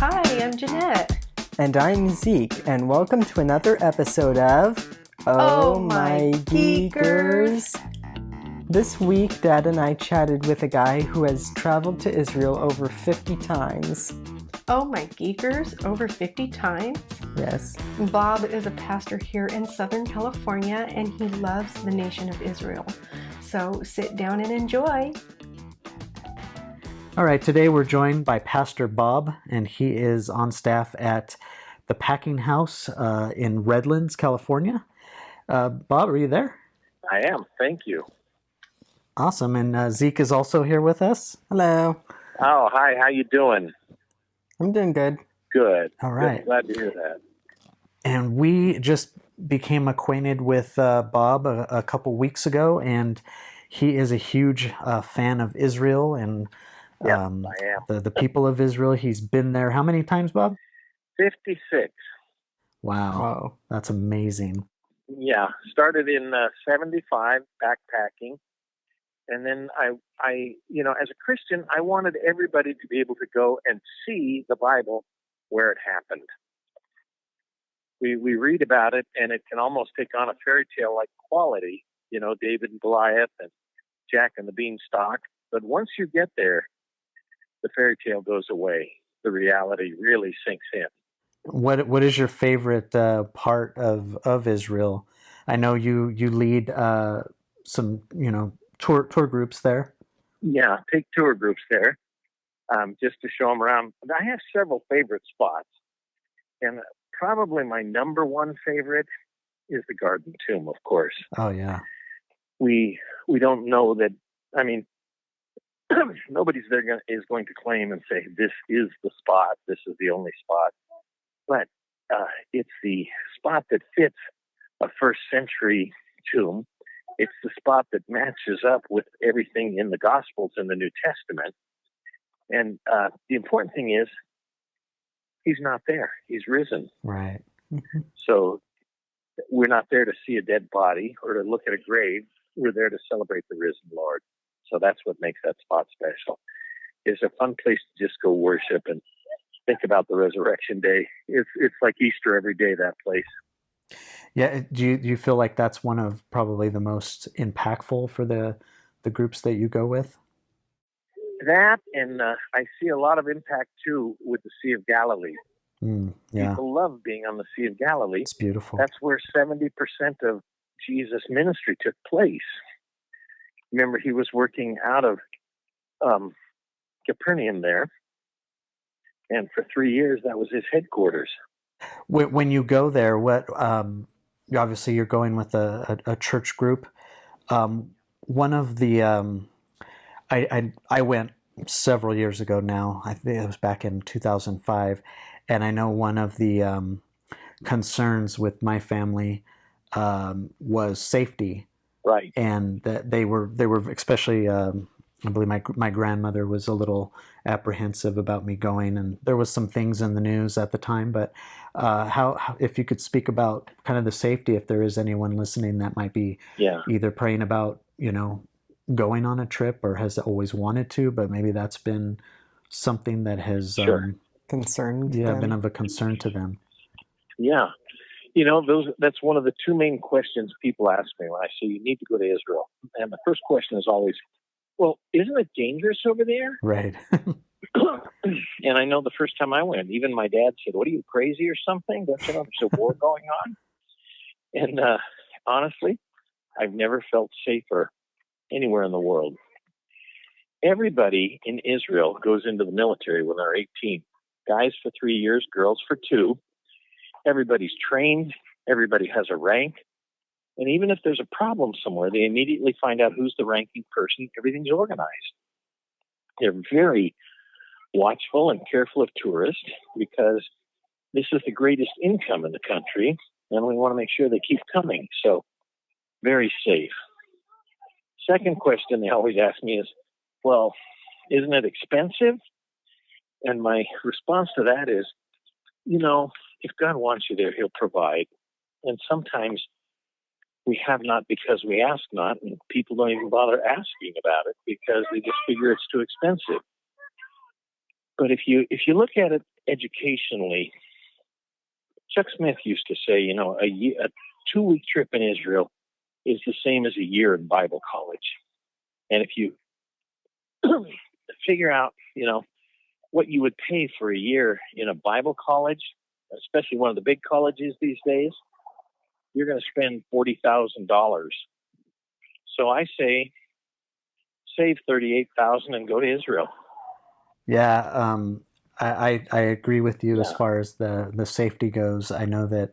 Hi, I'm Jeanette. And I'm Zeke, and welcome to another episode of Oh-My-Geekers. This week, Dad and I chatted with a guy who has traveled to Israel over 50 times. Oh-My-Geekers over 50 times? Yes. Bob is a pastor here in Southern California, and he loves the nation of Israel. So sit down and enjoy. All right, today we're joined by Pastor Bob, and he is on staff at the Packinghouse in Redlands, California. Bob, are you there? I am. Thank you. Awesome. And Zeke is also here with us. Hello. Oh, hi. How you doing? I'm doing good. Good. All right. Good. Glad to hear that. And we just became acquainted with Bob a couple weeks ago, and he is a huge fan of Israel and Yes, I am. the people of Israel. He's been there how many times, Bob? 56. Wow. That's amazing. Yeah. Started in 75 backpacking. And then I, as a Christian, I wanted everybody to be able to go and see the Bible where it happened. We read about it, and it can almost take on a fairy tale like quality, David and Goliath and Jack and the Beanstalk. But once you get there, the fairy tale goes away. The reality really sinks in. What is your favorite part of Israel? I know you lead some tour groups there. Yeah, take tour groups there just to show them around. I have several favorite spots, and probably my number one favorite is the Garden Tomb, of course. Oh yeah. We don't know that. I mean, nobody's there is going to claim and say this is the spot. This is the only spot, but it's the spot that fits a first century tomb. It's the spot that matches up with everything in the Gospels in the New Testament. And the important thing is, he's not there. He's risen. Right. Mm-hmm. So we're not there to see a dead body or to look at a grave. We're there to celebrate the risen Lord. So that's what makes that spot special. It's a fun place to just go worship and think about the resurrection day. It's like Easter every day, that place. Yeah. Do you feel like that's one of probably the most impactful for the groups that you go with? That, and I see a lot of impact too with the Sea of Galilee. Yeah. People love being on the Sea of Galilee. It's beautiful. That's where 70% of Jesus' ministry took place. Remember, he was working out of Capernaum there, and for 3 years that was his headquarters. When you go there, what obviously you're going with a church group. One of the I went several years ago now. I think it was back in 2005, and I know one of the concerns with my family was safety. Right. And that they were especially. I believe my grandmother was a little apprehensive about me going, and there was some things in the news at the time. But how if you could speak about kind of the safety, if there is anyone listening that might be either praying about going on a trip or has always wanted to, but maybe that's been something that has Concerned. been of a concern to them. Yeah. That's one of the two main questions people ask me when I say you need to go to Israel. And the first question is always, well, isn't it dangerous over there? Right. And I know the first time I went, even my dad said, what are you, crazy or something? Don't you know there's a war going on? And honestly, I've never felt safer anywhere in the world. Everybody in Israel goes into the military when they're 18. Guys for 3 years, girls for 2. Everybody's trained. Everybody has a rank. And even if there's a problem somewhere, they immediately find out who's the ranking person. Everything's organized. They're very watchful and careful of tourists because this is the greatest income in the country, and we want to make sure they keep coming. So, very safe. Second question they always ask me is, well, isn't it expensive? And my response to that is, if God wants you there, he'll provide. And sometimes we have not because we ask not, and people don't even bother asking about it because they just figure it's too expensive. But if you look at it educationally, Chuck Smith used to say, a 2-week trip in Israel is the same as a year in Bible college. And if you figure out, what you would pay for a year in a Bible college, especially one of the big colleges these days, you're going to spend $40,000. So I say, save $38,000 and go to Israel. Yeah, I agree with you as far as the safety goes. I know that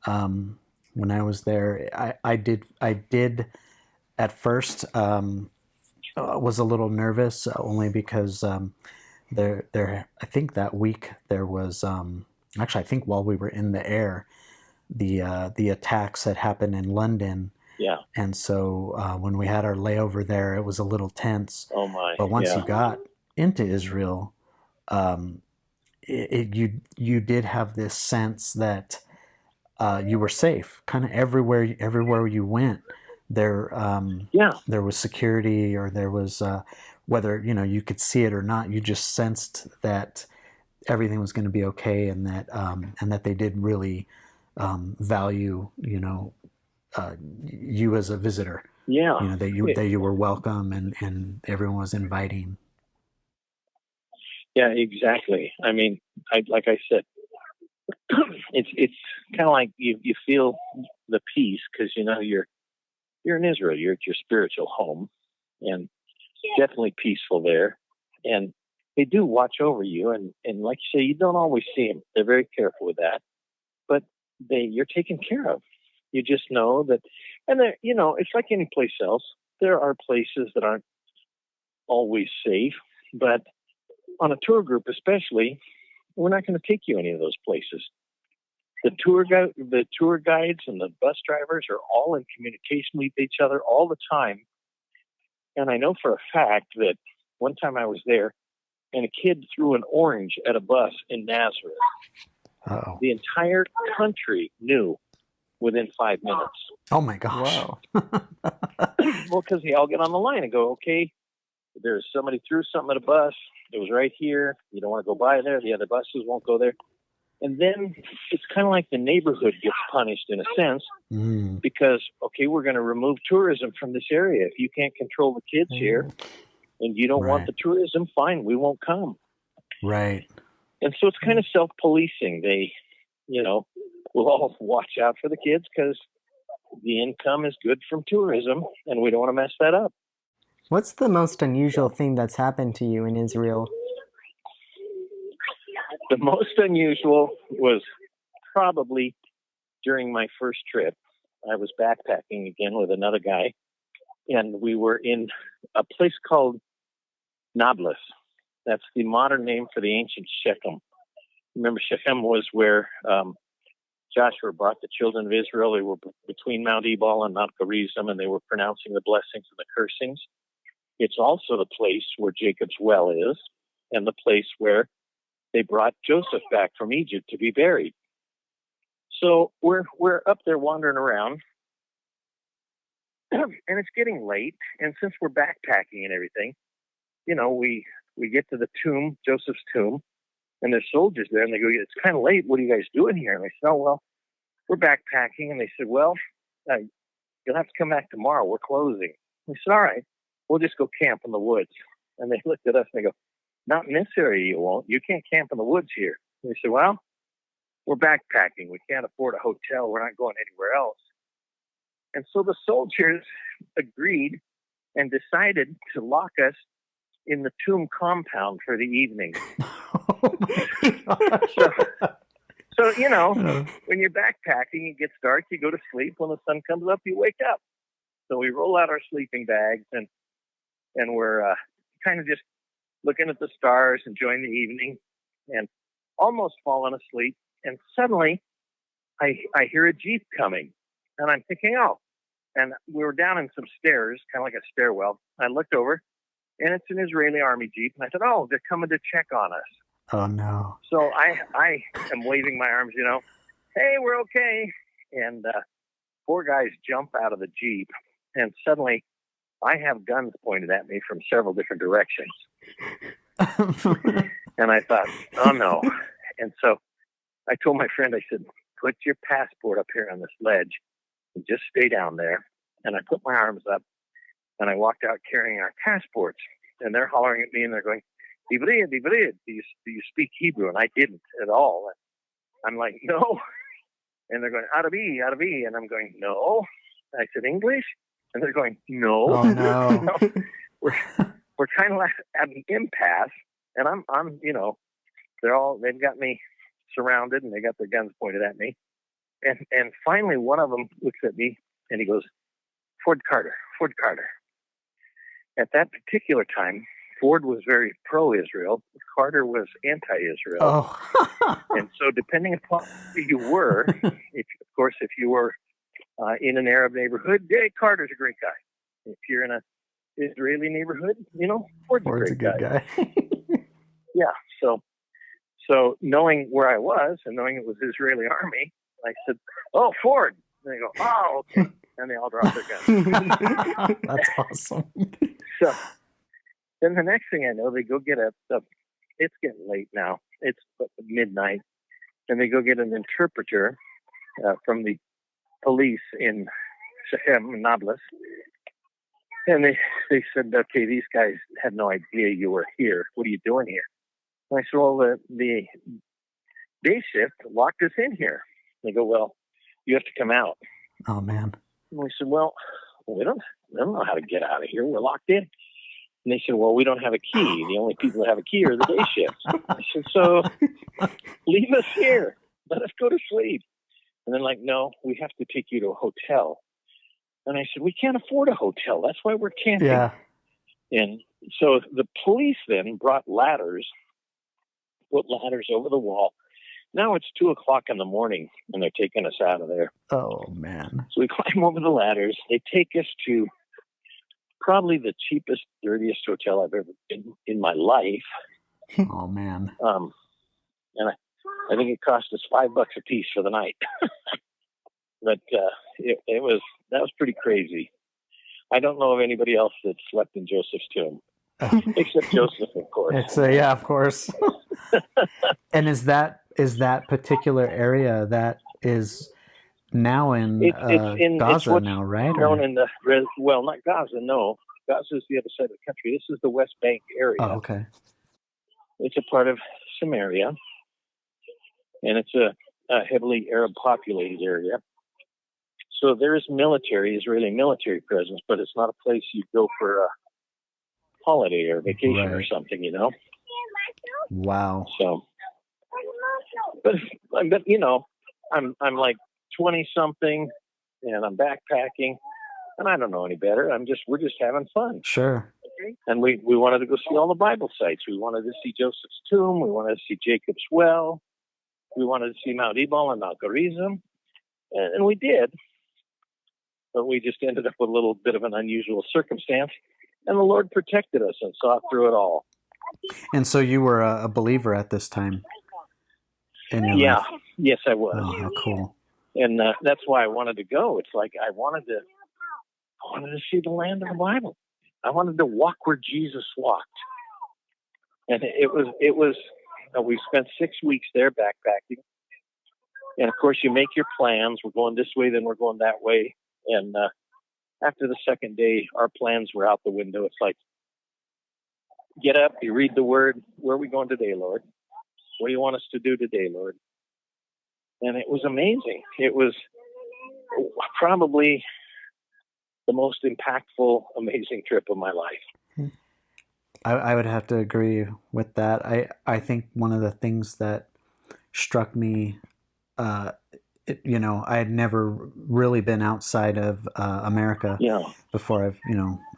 when I was there, I did at first was a little nervous only because there I think that week there was actually I think while we were in the air, the attacks had happened in London. Yeah. And so when we had our layover there, it was a little tense. Oh my! But once you got into Israel, you did have this sense that you were safe, kind of everywhere you went. There was security, or there was whether you could see it or not. You just sensed that everything was going to be okay, and that they did really value you as a visitor. Yeah, that you were welcome, and everyone was inviting. Yeah, exactly. I mean, like I said, it's kind of like you feel the peace because you're in Israel. You're at your spiritual home, and definitely peaceful there. And they do watch over you, and like you say, you don't always see them. They're very careful with that, but you're taken care of. You just know that, and it's like any place else. There are places that aren't always safe, but on a tour group especially, we're not going to take you any of those places. The tour guides and the bus drivers are all in communication with each other all the time. And I know for a fact that one time I was there and a kid threw an orange at a bus in Nazareth. Uh-oh. The entire country knew within 5 minutes. Oh my gosh. Wow. Well, because they all get on the line and go, okay, there's somebody threw something at a bus. It was right here. You don't want to go by there. The other buses won't go there. And then it's kind of like the neighborhood gets punished in a sense because, okay, we're going to remove tourism from this area. If you can't control the kids here and you don't want the tourism, fine, we won't come. Right. And so it's kind of self-policing. They, we'll all watch out for the kids because the income is good from tourism and we don't want to mess that up. What's the most unusual thing that's happened to you in Israel? The most unusual was probably during my first trip. I was backpacking again with another guy, and we were in a place called Nablus. That's the modern name for the ancient Shechem. Remember, Shechem was where Joshua brought the children of Israel. They were between Mount Ebal and Mount Gerizim, and they were pronouncing the blessings and the cursings. It's also the place where Jacob's well is, and the place where they brought Joseph back from Egypt to be buried. So we're up there wandering around, and it's getting late. And since we're backpacking and everything, we get to the tomb, Joseph's tomb, and there's soldiers there, and they go, "It's kind of late. What are you guys doing here?" And they said, "Oh, well, we're backpacking." And they said, "Well, you'll have to come back tomorrow. We're closing." We said, "All right, we'll just go camp in the woods." And they looked at us and they go, "Not in this area, you won't. You can't camp in the woods here." And we said, "Well, we're backpacking. We can't afford a hotel. We're not going anywhere else." And so the soldiers agreed and decided to lock us in the tomb compound for the evening. So, when you're backpacking, it gets dark, you go to sleep. When the sun comes up, you wake up. So we roll out our sleeping bags and we're kind of just looking at the stars, enjoying the evening, and almost falling asleep. And suddenly I hear a Jeep coming, and I'm thinking, oh, and we were down in some stairs, kind of like a stairwell. I looked over, and it's an Israeli army Jeep, and I said, oh, they're coming to check on us. Oh, no. So I am waving my arms, hey, we're okay. And 4 guys jump out of the Jeep, and suddenly I have guns pointed at me from several different directions. And I thought, oh no. And so I told my friend, I said, put your passport up here on this ledge and just stay down there. And I put my arms up and I walked out carrying our passports. And they're hollering at me and they're going, Ivrid, Ivrid, do you speak Hebrew? And I didn't at all. I'm like, no. And they're going, Arabi, Arabi. And I'm going, no. I said, English? And they're going, no. Oh, no. We're kind of at an impasse. And I'm, they've got me surrounded and they got their guns pointed at me. And finally, one of them looks at me and he goes, Ford Carter. At that particular time, Ford was very pro-Israel. Carter was anti-Israel. Oh. And so depending upon who you were, if you were in an Arab neighborhood, Carter's a great guy. If you're in an Israeli neighborhood, Ford's a good guy. Yeah. So knowing where I was and knowing it was the Israeli army, I said, oh, Ford. And they go, oh, okay. And they all drop their guns. That's awesome. So then the next thing I know, they go get it's getting late now. It's midnight. And they go get an interpreter from the police in Shechem, Nablus. And they said, okay, these guys had no idea you were here. What are you doing here? And I said, well, the day shift locked us in here. They go, well, you have to come out. Oh, man. And we said, well, we don't know how to get out of here. We're locked in. And they said, well, we don't have a key. The only people that have a key are the day shifts. I said, so leave us here. Let us go to sleep. And they're like, no, we have to take you to a hotel. And I said, we can't afford a hotel. That's why we're camping. Yeah. And so the police then brought ladders, put ladders over the wall. Now it's 2:00 in the morning and they're taking us out of there. Oh, man. So we climb over the ladders. They take us to probably the cheapest, dirtiest hotel I've ever been in my life. Oh, man. And I think it cost us $5 a piece for the night. But that was pretty crazy. I don't know of anybody else that slept in Joseph's tomb, except Joseph, of course. Yeah, of course. And is that particular area that is now in Gaza now, right? Known in not Gaza, no. Gaza is the other side of the country. This is the West Bank area. Oh, okay. It's a part of Samaria, and it's a heavily Arab populated area. So there is Israeli military presence, but it's not a place you go for a holiday or vacation or something, Wow. So, but I'm like 20 something, and I'm backpacking, and I don't know any better. We're just having fun. Sure. And we wanted to go see all the Bible sites. We wanted to see Joseph's tomb. We wanted to see Jacob's well. We wanted to see Mount Ebal and Mount Gerizim, and we did. But we just ended up with a little bit of an unusual circumstance, and the Lord protected us and saw through it all. And so you were a believer at this time in your life? Yes, I was. Oh, how cool. And that's why I wanted to go. It's like I wanted to see the land of the Bible. I wanted to walk where Jesus walked. And it was we spent 6 weeks there backpacking. And of course you make your plans. We're going this way, then we're going that way. And after the second day, our plans were out the window. It's like, get up, you read the word. Where are we going today, Lord? What do you want us to do today, Lord? And it was amazing. It was probably the most impactful, amazing trip of my life. I would have to agree with that. I think one of the things that struck me, I had never really been outside of America before.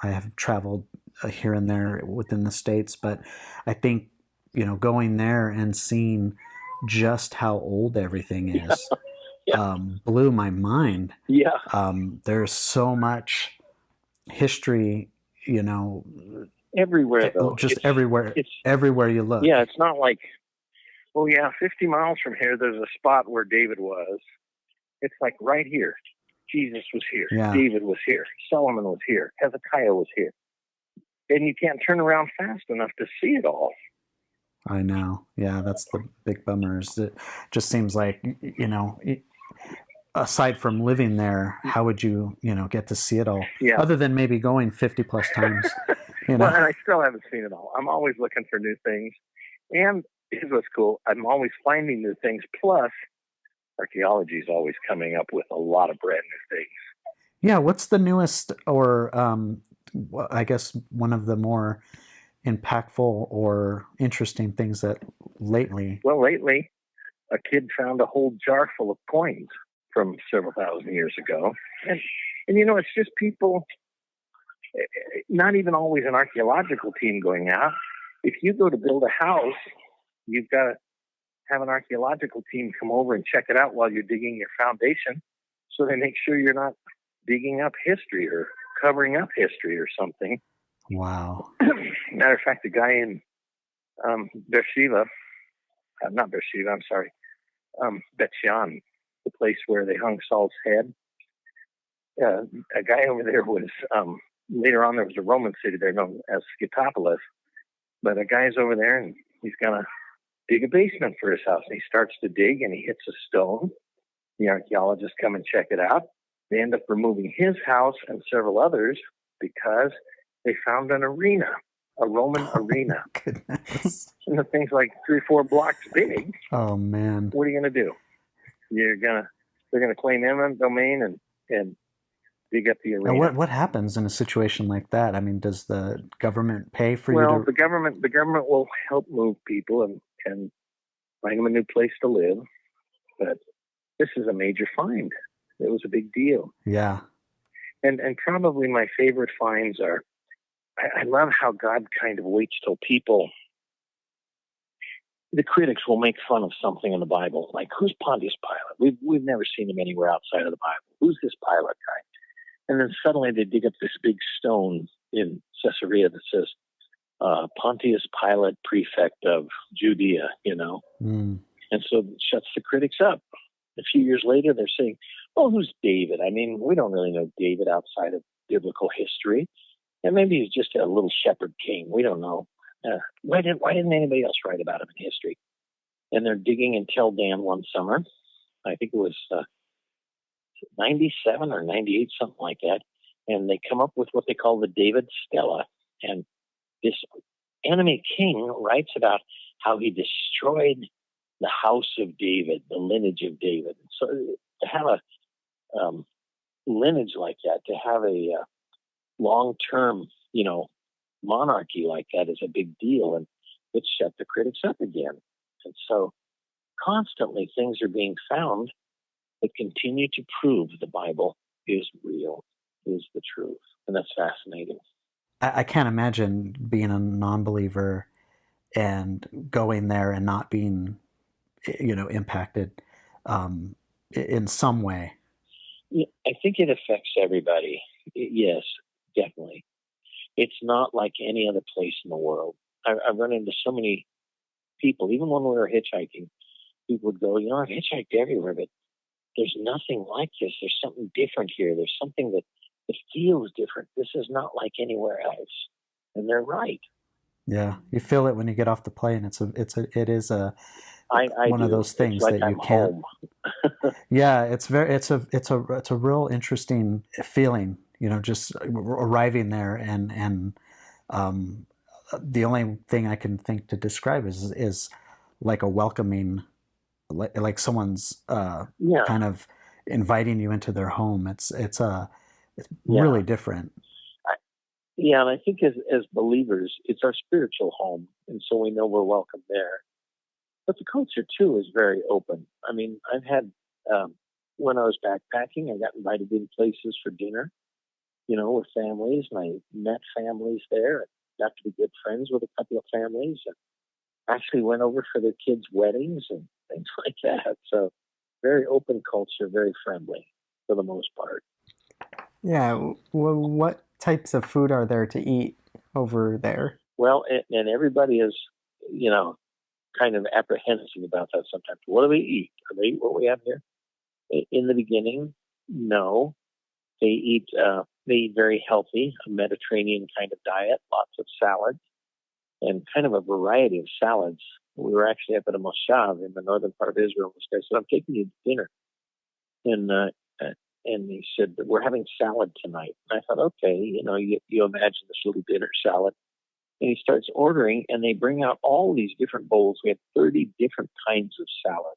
I have traveled here and there within the States, but I think, going there and seeing just how old everything is blew my mind. Yeah. There's so much history, everywhere though. Just everywhere you look. Yeah, it's not like, 50 miles from here, there's a spot where David was. It's like right here. Jesus was here. Yeah. David was here. Solomon was here. Hezekiah was here. And you can't turn around fast enough to see it all. I know. Yeah, that's the big bummer. Is it just seems like, aside from living there, how would you, get to see it all? Yeah. Other than maybe going 50 plus times, Well, and I still haven't seen it all. I'm always looking for new things. And here's what's cool. I'm always finding new things. Plus, archaeology is always coming up with a lot of brand new things. Yeah, what's the newest, or I guess one of the more impactful or interesting things that lately? Well, lately, a kid found a whole jar full of coins from several thousand years ago. And it's just people, not even always an archaeological team going out. If you go to build a house, you've got to have an archaeological team come over and check it out while you're digging your foundation, so they make sure you're not digging up history or covering up history or something. Wow. Matter of fact, the guy in Beersheba, not Beersheba, I'm sorry, Bet-Shean, the place where they hung Saul's head. A guy over there was, later on there was a Roman city there known as Scythopolis, but a guy's over there and he's going to dig a basement for his house. And he starts to dig and he hits a stone. The archaeologists come and check it out. They end up removing his house and several others because they found an arena, a Roman arena. Goodness. And the thing's like 3 or 4 blocks big. Oh man. What are you going to do? They're going to claim eminent domain and dig up the arena. Now what happens in a situation like that? I mean, does the government pay for you to? Well, the government will help move people and find them a new place to live. But this is a major find. It was a big deal. Yeah. And probably my favorite finds are, I love how God kind of waits till people, the critics will make fun of something in the Bible, like who's Pontius Pilate? We've never seen him anywhere outside of the Bible. Who's this Pilate guy? And then suddenly they dig up this big stone in Caesarea that says Pontius Pilate, prefect of Judea, Mm. And so it shuts the critics up. A few years later, they're saying, "Oh, who's David? I mean, we don't really know David outside of biblical history, and maybe he's just a little shepherd king. We don't know. Why didn't anybody else write about him in history?" And they're digging in Tel Dan one summer. I think it was 97 or 98, something like that. And they come up with what they call the David Stela. And this enemy king writes about how he destroyed the house of David, the lineage of David. So to have a lineage like that, to have a long-term, monarchy like that is a big deal. And it shut the critics up again. And so constantly things are being found that continue to prove the Bible is real, is the truth. And that's fascinating. I can't imagine being a non-believer and going there and not being, impacted in some way. Yeah, I think it affects everybody. Yes, definitely. It's not like any other place in the world. I've run into so many people, even when we were hitchhiking, people would go, I've hitchhiked everywhere, but there's nothing like this. There's something different here. There's something that feels different. This is not like anywhere else. And they're right. Yeah, you feel it when you get off the plane. It is one of those things like that you can't. Yeah, it's a real interesting feeling. Just arriving there and the only thing I can think to describe is like a welcoming, like someone's kind of inviting you into their home. It's really different. And I think as believers, it's our spiritual home, and so we know we're welcome there. But the culture too is very open. I mean, I've had when I was backpacking, I got invited in places for dinner, with families, and I met families there, and got to be good friends with a couple of families, and actually went over for their kids' weddings and things like that. So very open culture, very friendly for the most part. Yeah. Well, what types of food are there to eat over there? Well, and everybody is, kind of apprehensive about that sometimes. What do they eat? Do they eat what we have here? In the beginning, no. They eat very healthy, a Mediterranean kind of diet, lots of salads. and kind of a variety of salads. We were actually up at a moshav in the northern part of Israel. This guy said, "I'm taking you to dinner," and he said, "We're having salad tonight." And I thought, okay, you imagine this little dinner salad. And he starts ordering, and they bring out all these different bowls. We had 30 different kinds of salad.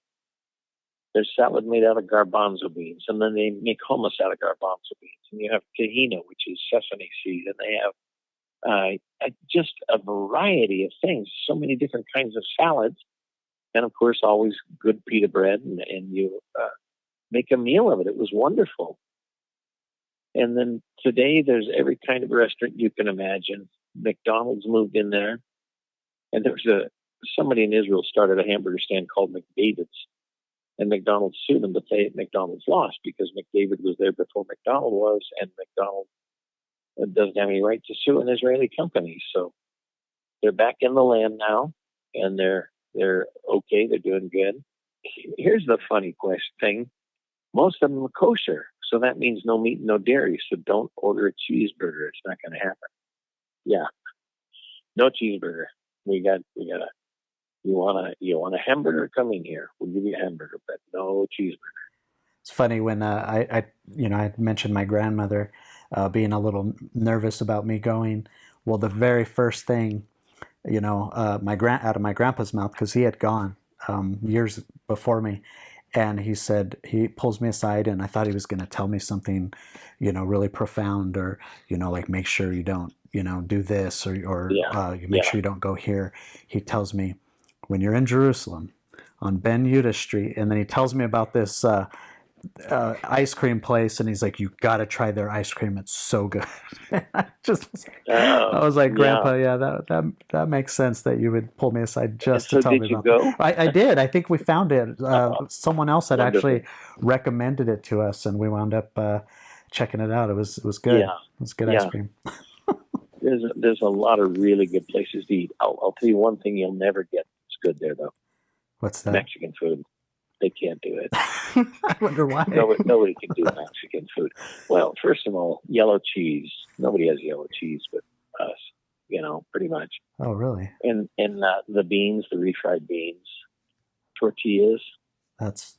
There's salad made out of garbanzo beans, and then they make hummus out of garbanzo beans. And you have tahina, which is sesame seed, and they have just a variety of things, so many different kinds of salads. And, of course, always good pita bread, and you make a meal of it. It was wonderful. And then today there's every kind of restaurant you can imagine. McDonald's moved in there, and there was somebody in Israel started a hamburger stand called McDavid's, and McDonald's sued them, but McDonald's lost because McDavid was there before McDonald was, and McDonald doesn't have any right to sue an Israeli company. So they're back in the land now, and they're okay. They're doing good. Here's the funny thing: most of them are kosher, so that means no meat, no dairy. So don't order a cheeseburger; it's not going to happen. Yeah, no cheeseburger. We got a. You want a hamburger? Come in here. We'll give you a hamburger, but no cheeseburger. It's funny when I mentioned my grandmother being a little nervous about me going. Well, the very first thing, out of my grandpa's mouth, because he had gone years before me, and he pulls me aside, and I thought he was going to tell me something, really profound, or like make sure you don't do this, or you make sure you don't go here. He tells me, when you're in Jerusalem on Ben Yehuda Street, and then he tells me about this ice cream place, and he's like, "You got to try their ice cream; it's so good." I was like, "Grandpa, that makes sense that you would pull me aside just to tell me about it." I did. I think we found it. Someone else had actually recommended it to us, and we wound up checking it out. It was good. Yeah. It was good ice cream. There's a lot of really good places to eat. I'll tell you one thing you'll never get. It's good there though. What's that? Mexican food. They can't do it. I wonder why. Nobody can do Mexican food. Well, first of all, yellow cheese. Nobody has yellow cheese but us, pretty much. Oh, really? And the beans, the refried beans, tortillas. That's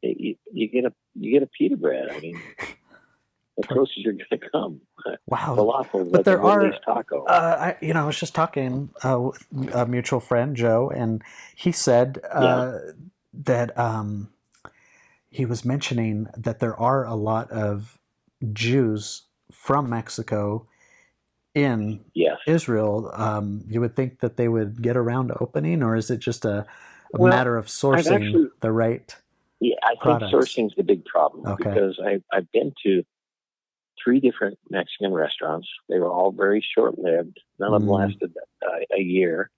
you get a pita bread. I mean, as close as you're going to come. Wow. Falafel, but there are taco. I was just talking with a mutual friend, Joe, and he said that he was mentioning that there are a lot of Jews from Mexico in Israel. You would think that they would get around to opening, or is it just a matter of sourcing the right products? Think sourcing's the big problem, because I've been to 3 different Mexican restaurants. They were all very short-lived. None of them lasted a year.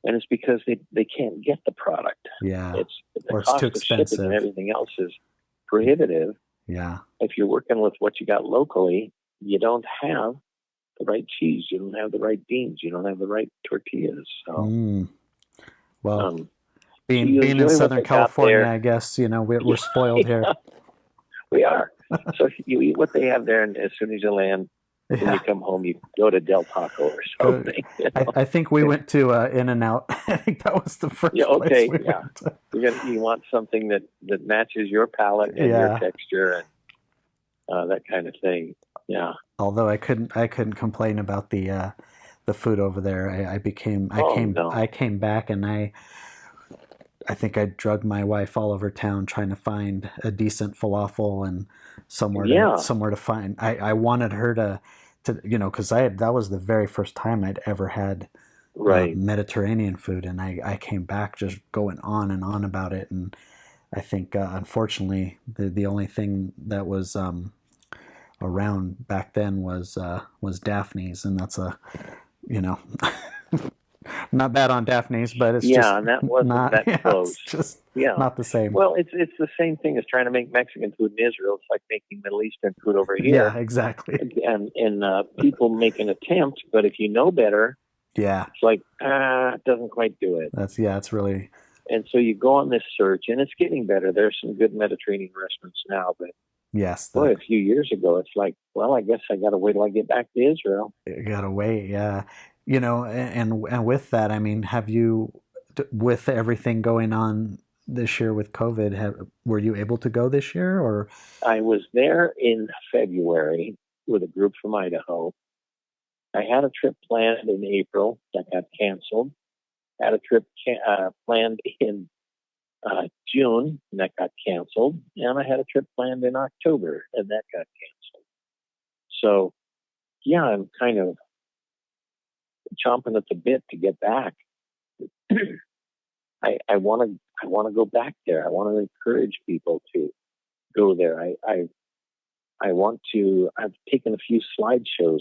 And it's because they can't get the product. Yeah. The cost too of expensive. shipping and everything else is prohibitive. Yeah. If you're working with what you got locally, you don't have the right cheese. You don't have the right beans. You don't have the right tortillas. So, well, being in Southern California, I guess, we're spoiled here. We are. So you eat what they have there, and as soon as you land, when you come home, you go to Del Taco or something. I think we went to In-N-Out. I think that was the first place we went to. You want something that matches your palate and your texture and that kind of thing. Yeah. Although I couldn't complain about the food over there. I came back, and I think I drugged my wife all over town trying to find a decent falafel and somewhere to find. I wanted her to because that was the very first time I'd ever had Mediterranean food, and I came back just going on and on about it. And I think unfortunately the only thing that was around back then was Daphne's, and that's not bad on Daphne's, but it's just and that wasn't that close. It's just not the same. Well, it's the same thing as trying to make Mexican food in Israel. It's like making Middle Eastern food over here. Yeah, exactly. And people make an attempt, but if you know better, it's like it doesn't quite do it. It's really. And so you go on this search, and it's getting better. There's some good Mediterranean restaurants now, but a few years ago, it's like, well, I guess I got to wait till I get back to Israel. You got to wait, yeah. and with that, I mean, have you, with everything going on this year with COVID, were you able to go this year, or? I was there in February with a group from Idaho. I had a trip planned in April that got canceled. Had a trip planned in June and that got canceled. And I had a trip planned in October and that got canceled. So, yeah, I'm kind of chomping at the bit to get back. I want to go back there. I want to encourage people to go there. I want to. I've taken a few slideshows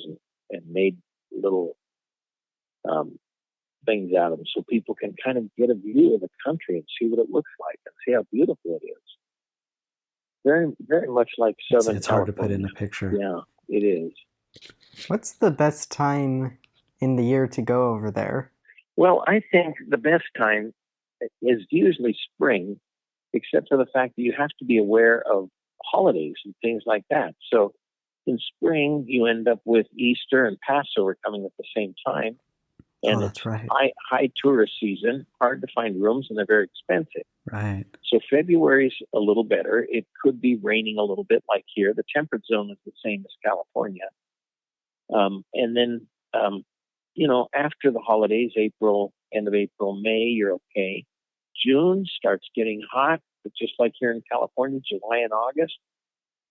and made little things out of them so people can kind of get a view of the country and see what it looks like and see how beautiful it is. Very, very much like Southern California. It's hard to put in a picture. Yeah, it is. What's the best time in the year to go over there? Well, I think the best time is usually spring, except for the fact that you have to be aware of holidays and things like that. So in spring, you end up with Easter and Passover coming at the same time. And that's right. High tourist season, hard to find rooms, and they're very expensive. Right. So February's a little better. It could be raining a little bit like here. The temperate zone is the same as California. And then, after the holidays, end of April, May, you're okay. June starts getting hot, but just like here in California, July and August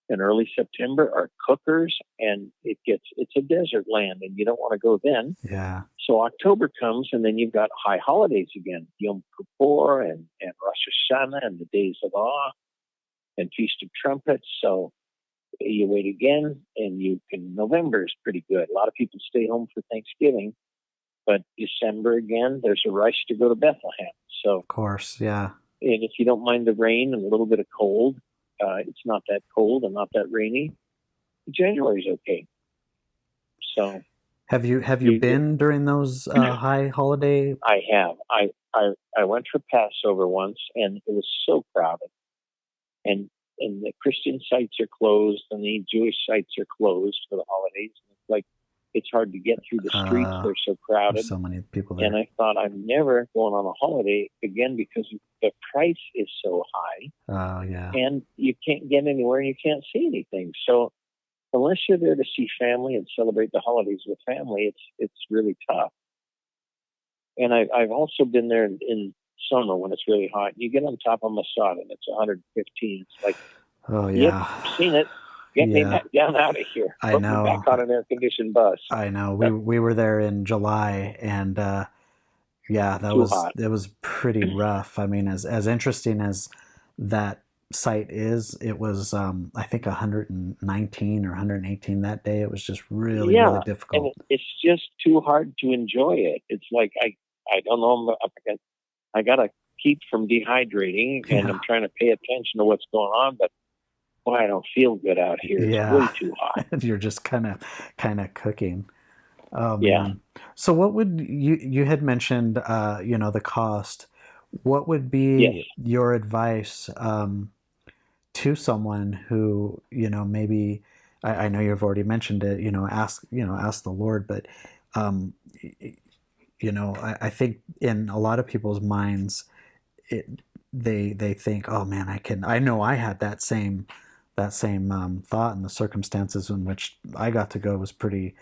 and early September are cookers, and it's a desert land, and you don't want to go then. Yeah. So October comes, and then you've got high holidays again, Yom Kippur and Rosh Hashanah and the Days of Awe and Feast of Trumpets. So you wait again, and November is pretty good. A lot of people stay home for Thanksgiving, but December again, there's a rush to go to Bethlehem. So of course, yeah. And if you don't mind the rain and a little bit of cold, it's not that cold and not that rainy. January's okay. So, have you been during those high holiday? I have. I went for Passover once, and it was so crowded. And the Christian sites are closed, and the Jewish sites are closed for the holidays. It's hard to get through the streets. They're so crowded. There's so many people there. And I thought, I'm never going on a holiday again because the price is so high. Oh, yeah. And you can't get anywhere and you can't see anything. So unless you're there to see family and celebrate the holidays with family, it's really tough. And I've also been there in summer when it's really hot. You get on top of Masada and it's 115. It's like, oh, yeah. Yep, seen it. Get me back down out of here. I know. Put me back on an air-conditioned bus. I know. We were there in July, and that was pretty rough. I mean, as interesting as that site is, it was I think 119 or 118 that day. It was just really difficult. And it's just too hard to enjoy it. It's like I don't know. I gotta keep from dehydrating, and I'm trying to pay attention to what's going on, but. Boy, I don't feel good out here. It's way too hot. You're just kind of cooking. Oh, man. So what would you had mentioned, the cost. What would be your advice to someone who, maybe, I know you've already mentioned it, ask the Lord, but, I think in a lot of people's minds, they think, oh man, I know I had that same thought, and the circumstances in which I got to go was pretty.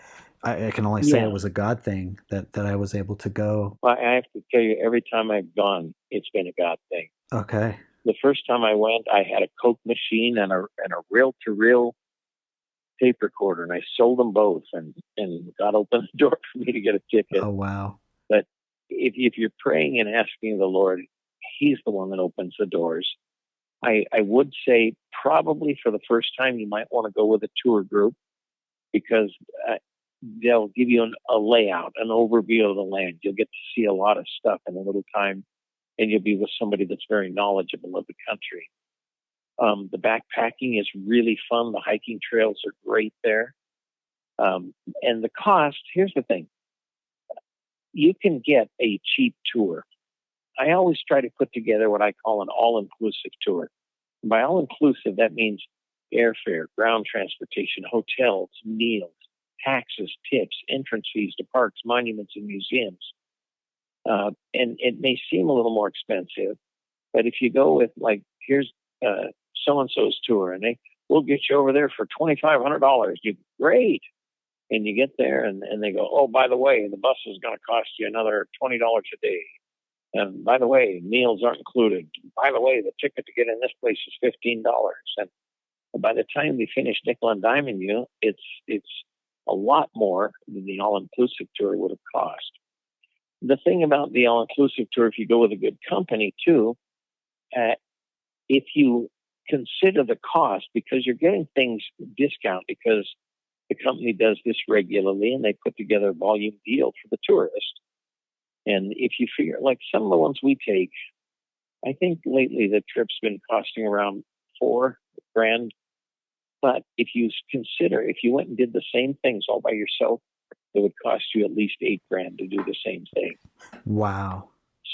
I can only say it was a God thing that I was able to go. Well, I have to tell you, every time I've gone, it's been a God thing. Okay. The first time I went, I had a Coke machine and a reel-to-reel tape recorder, and I sold them both, and God opened the door for me to get a ticket. Oh wow! But if you're praying and asking the Lord, He's the one that opens the doors. I would say probably for the first time you might want to go with a tour group because they'll give you a layout, an overview of the land. You'll get to see a lot of stuff in a little time, and you'll be with somebody that's very knowledgeable of the country. The backpacking is really fun. The hiking trails are great there. And the cost, here's the thing. You can get a cheap tour. I always try to put together what I call an all-inclusive tour. And by all-inclusive, that means airfare, ground transportation, hotels, meals, taxes, tips, entrance fees to parks, monuments, and museums. And it may seem a little more expensive, but if you go with, like, here's so-and-so's tour, and we'll get you over there for $2,500. Great. And you get there, and they go, oh, by the way, the bus is going to cost you another $20 a day. And by the way, meals aren't included. By the way, the ticket to get in this place is $15. And by the time they finish nickel and diming you, it's a lot more than the all-inclusive tour would have cost. The thing about the all-inclusive tour, if you go with a good company too, if you consider the cost, because you're getting things discount because the company does this regularly and they put together a volume deal for the tourist. And if you figure, like some of the ones we take, I think lately the trip's been costing around $4,000. But if you consider, if you went and did the same things all by yourself, it would cost you at least $8,000 to do the same thing. Wow.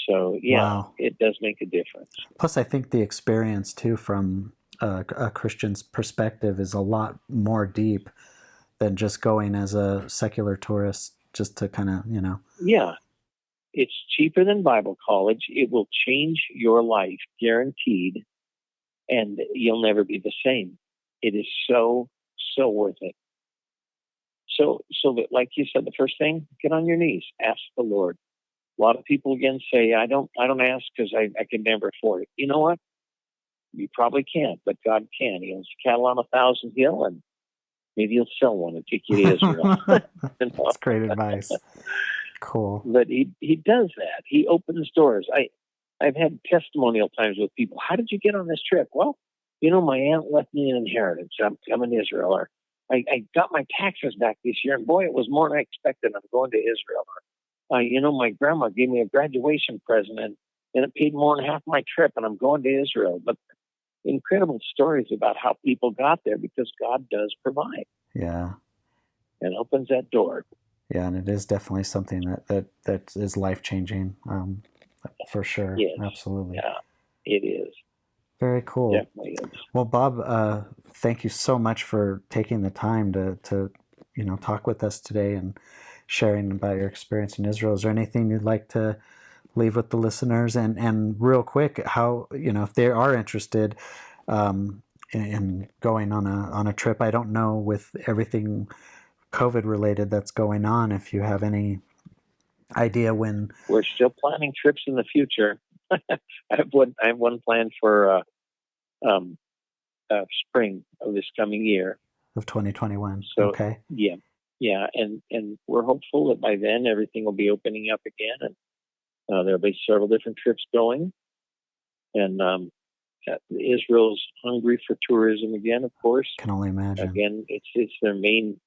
So It does make a difference. Plus, I think the experience too, from a Christian's perspective, is a lot more deep than just going as a secular tourist, just to kind of, Yeah. It's cheaper than Bible college. It will change your life, guaranteed, and you'll never be the same. It is so, so worth it. So that, like you said, the first thing, get on your knees, ask the Lord. A lot of people again say, I don't ask because I can never afford it. You know what? You probably can't, but God can. He owns cattle on 1,000 hill, and maybe he'll sell one and take you to Israel. That's great advice. Cool. But he does that. He opens doors. I've had testimonial times with people. How did you get on this trip? Well, my aunt left me an inheritance. I'm in Israel. Or I got my taxes back this year, and boy, it was more than I expected. I'm going to Israel. Or, my grandma gave me a graduation present, and it paid more than half my trip, and I'm going to Israel. But incredible stories about how people got there because God does provide. Yeah. And opens that door. Yeah, and it is definitely something that is life-changing, for sure. Yes. Absolutely. Yeah, it is. Very cool. Definitely is. Well, Bob, thank you so much for taking the time to talk with us today and sharing about your experience in Israel. Is there anything you'd like to leave with the listeners? And real quick, how, if they are interested in going on a trip, I don't know, with everything COVID related that's going on, if you have any idea when. We're still planning trips in the future. I have one planned for spring of this coming year of 2021. So, okay. Yeah, and we're hopeful that by then everything will be opening up again, and there'll be several different trips going. And Israel's hungry for tourism again, of course. Can only imagine. Again, it's their main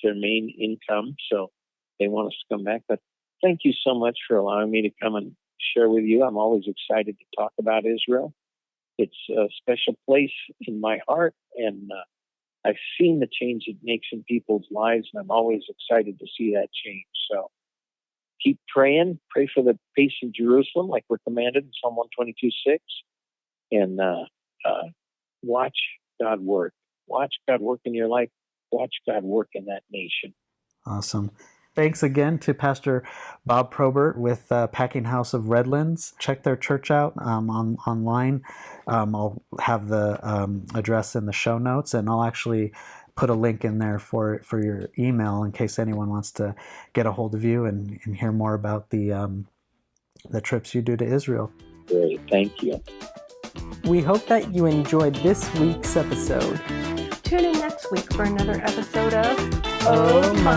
income, so they want us to come back. But thank you so much for allowing me to come and share with you. I'm always excited to talk about Israel. It's a special place in my heart, and I've seen the change it makes in people's lives, and I'm always excited to see that change. So keep praying. Pray for the peace of Jerusalem, like we're commanded in Psalm 122:6, and watch God work. Watch God work in your life. Watch God work in that nation. Awesome. Thanks again to Pastor Bob Probert with Packinghouse of Redlands. Check their church out online. I'll have the address in the show notes, and I'll actually put a link in there for your email in case anyone wants to get a hold of you and hear more about the trips you do to Israel. Great. Thank you. We hope that you enjoyed this week's episode. Tune in next week for another episode of Oh-My-Geekers.